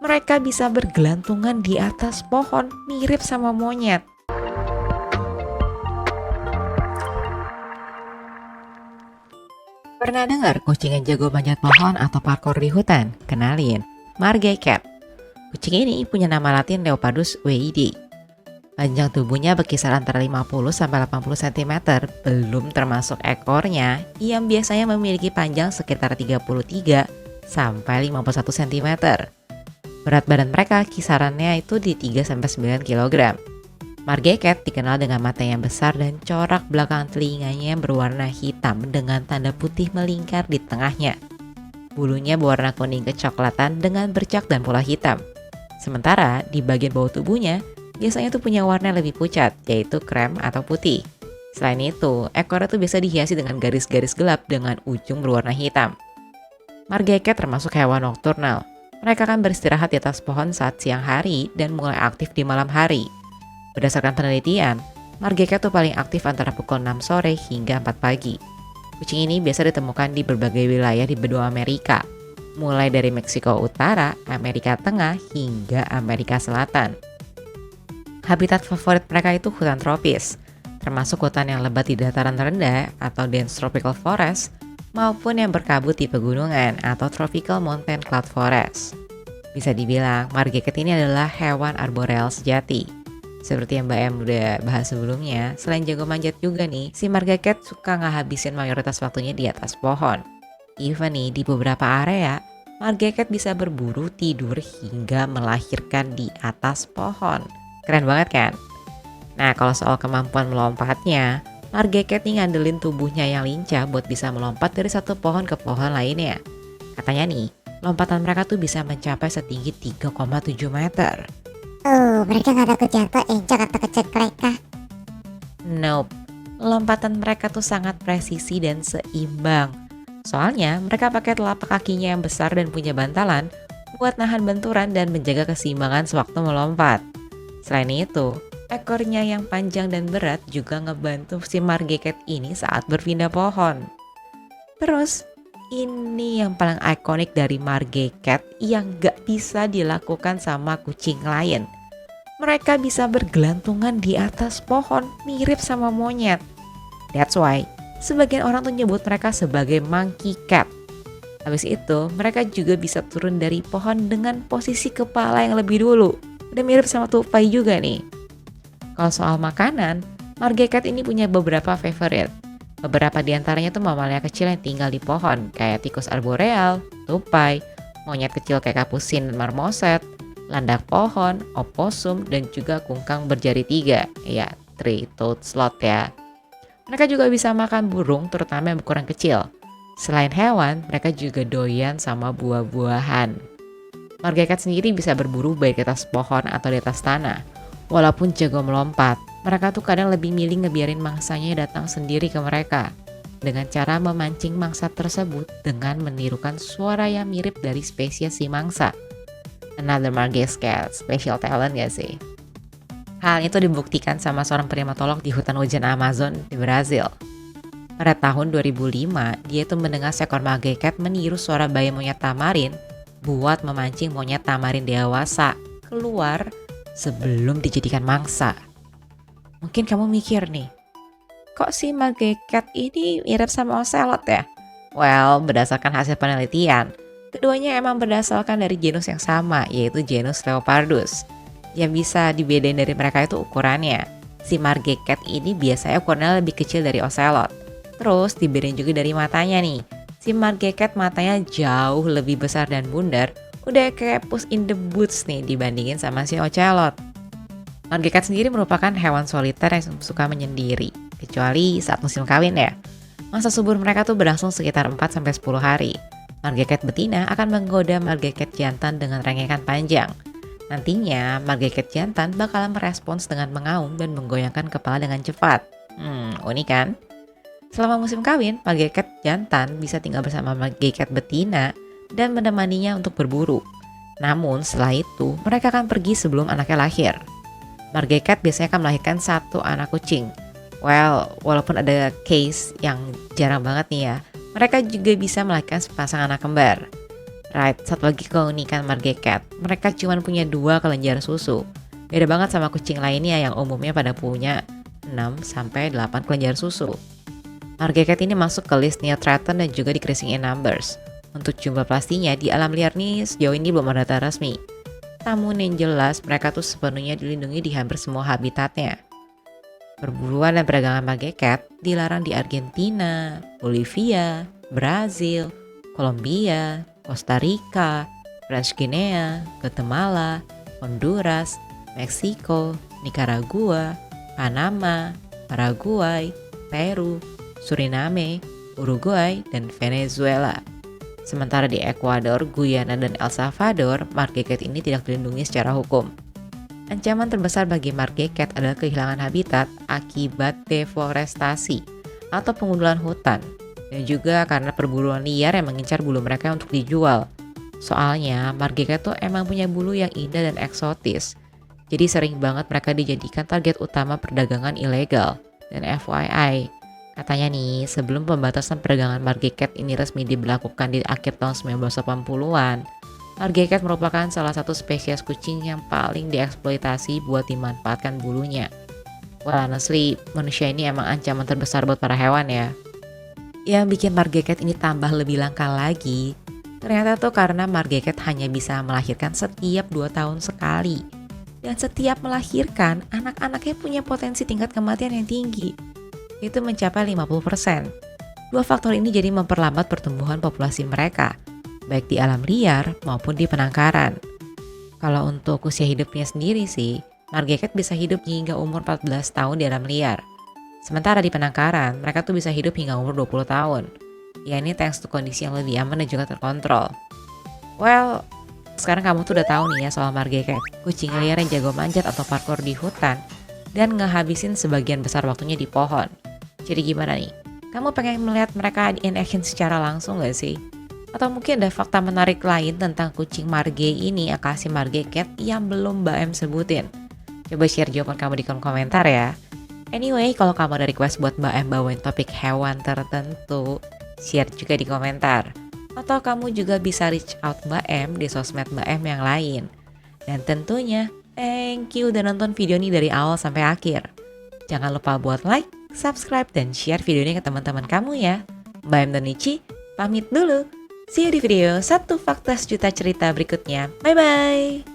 Mereka bisa bergelantungan di atas pohon, mirip sama monyet. Pernah dengar kucing yang jago manjat pohon atau parkour di hutan? Kenalin, Margay Cat. Kucing ini punya nama latin Leopardus weydi. Panjang tubuhnya berkisar antara 50 sampai 80 cm, belum termasuk ekornya yang biasanya memiliki panjang sekitar 33 sampai 51 cm. Berat badan mereka kisarannya itu di 3 sampai 9 kg. Margay Cat dikenal dengan mata yang besar dan corak belakang telinganya yang berwarna hitam dengan tanda putih melingkar di tengahnya. Bulunya berwarna kuning kecoklatan dengan bercak dan pola hitam. Sementara di bagian bawah tubuhnya biasanya tuh punya warna lebih pucat, yaitu krem atau putih. Selain itu, ekornya tuh biasa dihiasi dengan garis-garis gelap dengan ujung berwarna hitam. Margay Cat termasuk hewan nokturnal. Mereka akan beristirahat di atas pohon saat siang hari dan mulai aktif di malam hari. Berdasarkan penelitian, Margay Cat tuh paling aktif antara pukul 6 sore hingga 4 pagi. Kucing ini biasa ditemukan di berbagai wilayah di benua Amerika, mulai dari Meksiko Utara, Amerika Tengah, hingga Amerika Selatan. Habitat favorit mereka itu hutan tropis, termasuk hutan yang lebat di dataran rendah atau dense tropical forest, maupun yang berkabut di pegunungan atau tropical mountain cloud forest. Bisa dibilang, Margay Cat ini adalah hewan arboreal sejati. Seperti yang Mbak Em udah bahas sebelumnya, selain jago manjat juga nih, si Margay Cat suka ngehabisin mayoritas waktunya di atas pohon. Even nih, di beberapa area, Margay Cat bisa berburu, tidur, hingga melahirkan di atas pohon. Keren banget kan? Nah, kalau soal kemampuan melompatnya, Margay Cat nih ngandelin tubuhnya yang lincah buat bisa melompat dari satu pohon ke pohon lainnya. Katanya nih, lompatan mereka tuh bisa mencapai setinggi 3,7 meter. Oh, mereka nggak takut jatuh, injak atau keceklek kah? Nope, lompatan mereka tuh sangat presisi dan seimbang. Soalnya mereka pakai telapak kakinya yang besar dan punya bantalan buat nahan benturan dan menjaga keseimbangan sewaktu melompat. Selain itu, ekornya yang panjang dan berat juga ngebantu si Margay Cat ini saat berpindah pohon. Terus, ini yang paling ikonik dari Margay Cat yang gak bisa dilakukan sama kucing lain. Mereka bisa bergelantungan di atas pohon mirip sama monyet. That's why sebagian orang tuh nyebut mereka sebagai monkey cat. Habis itu mereka juga bisa turun dari pohon dengan posisi kepala yang lebih dulu. Udah mirip sama tupai juga nih. Kalau soal makanan, Margay Cat ini punya beberapa favorite. Beberapa di antaranya tuh mamalia kecil yang tinggal di pohon, kayak tikus arboreal, tupai, monyet kecil kayak kapusin dan marmoset, landak pohon, oposum, dan juga kungkang berjari 3, ya, three-toed sloth ya. Mereka juga bisa makan burung, terutama yang berukuran kecil. Selain hewan, mereka juga doyan sama buah-buahan. Margay Cat sendiri bisa berburu baik di atas pohon atau di atas tanah. Walaupun jago melompat, mereka tuh kadang lebih milih ngebiarin mangsanya datang sendiri ke mereka dengan cara memancing mangsa tersebut dengan menirukan suara yang mirip dari spesies si mangsa. Another Margay Cat, special talent gak sih? Hal itu dibuktikan sama seorang primatolog di hutan hujan Amazon di Brazil. Pada tahun 2005, dia tuh mendengar seekor Margay Cat meniru suara bayi monyet tamarin buat memancing monyet tamarin dewasa keluar sebelum dijadikan mangsa. Mungkin kamu mikir nih, kok si Margay Cat ini mirip sama ocelot ya? Well, berdasarkan hasil penelitian, keduanya emang berdasarkan dari genus yang sama, yaitu genus Leopardus. Yang bisa dibedain dari mereka itu ukurannya. Si Margay Cat ini biasanya ukurannya lebih kecil dari ocelot. Terus dibedain juga dari matanya nih. Si Margay Cat matanya jauh lebih besar dan bundar, udah kayak Puss in the Boots nih dibandingin sama si ocelot. Margay Cat sendiri merupakan hewan soliter yang suka menyendiri, kecuali saat musim kawin ya. Masa subur mereka tuh berlangsung sekitar 4-10 hari. Margay Cat betina akan menggoda Margay Cat jantan dengan rengekan panjang. Nantinya, Margay Cat jantan bakalan merespons dengan mengaum dan menggoyangkan kepala dengan cepat. Unik kan? Selama musim kawin, Margay Cat jantan bisa tinggal bersama Margay Cat betina dan menemaninya untuk berburu. Namun setelah itu, mereka akan pergi sebelum anaknya lahir. Margay Cat biasanya akan melahirkan satu anak kucing. Well, walaupun ada case yang jarang banget nih ya, mereka juga bisa melahirkan sepasang anak kembar. Right, satu lagi keunikan Margay Cat. Mereka cuma punya 2 kelenjar susu. Beda banget sama kucing lainnya yang umumnya pada punya 6-8 kelenjar susu. Margay Cat ini masuk ke list Near Threatened dan juga Decreasing in Numbers. Untuk jumlah pastinya di alam liar nih sejauh ini belum ada data resmi. Namun yang jelas mereka tuh sepenuhnya dilindungi di hampir semua habitatnya. Perburuan dan perdagangan Margay Cat dilarang di Argentina, Bolivia, Brazil, Kolombia, Costa Rica, French Guinea, Guatemala, Honduras, Meksiko, Nicaragua, Panama, Paraguay, Peru, Suriname, Uruguay, dan Venezuela. Sementara di Ekuador, Guyana, dan El Salvador, Margay Cat ini tidak dilindungi secara hukum. Ancaman terbesar bagi Margay Cat adalah kehilangan habitat akibat deforestasi atau pengundulan hutan, dan juga karena perburuan liar yang mengincar bulu mereka untuk dijual. Soalnya, Margay Cat tuh emang punya bulu yang indah dan eksotis, jadi sering banget mereka dijadikan target utama perdagangan ilegal. Dan FYI, katanya nih, sebelum pembatasan perdagangan Margay Cat ini resmi diberlakukan di akhir tahun 1980-an, Margay Cat merupakan salah satu spesies kucing yang paling dieksploitasi buat dimanfaatkan bulunya. Well, honestly, manusia ini emang ancaman terbesar buat para hewan ya. Yang bikin Margay Cat ini tambah lebih langka lagi, ternyata tuh karena Margay Cat hanya bisa melahirkan setiap 2 tahun sekali. Dan setiap melahirkan, anak-anaknya punya potensi tingkat kematian yang tinggi. Itu mencapai 50%. 2 faktor ini jadi memperlambat pertumbuhan populasi mereka, baik di alam liar maupun di penangkaran. Kalau untuk usia hidupnya sendiri sih, Margay Cat bisa hidup hingga umur 14 tahun di alam liar. Sementara di penangkaran, mereka tuh bisa hidup hingga umur 20 tahun. Ya ini thanks to kondisi yang lebih aman dan juga terkontrol. Well, sekarang kamu tuh udah tahu nih ya soal Margay Cat, kucing liar yang jago manjat atau parkour di hutan dan ngehabisin sebagian besar waktunya di pohon. Jadi gimana nih? Kamu pengen melihat mereka in action secara langsung gak sih? Atau mungkin ada fakta menarik lain tentang kucing Margay ini, akasi Margay Cat yang belum Mbak M sebutin? Coba share jawaban kamu di kolom komentar ya. Anyway, kalau kamu ada request buat Mbak M bawain topik hewan tertentu, share juga di komentar. Atau kamu juga bisa reach out Mbak M di sosmed Mbak M yang lain. Dan tentunya, thank you udah nonton video ini dari awal sampai akhir. Jangan lupa buat like, subscribe, dan share video ini ke teman-teman kamu ya. Mbak M dan Nici, pamit dulu. See you di video 1 Fakta Sejuta Cerita berikutnya. Bye-bye!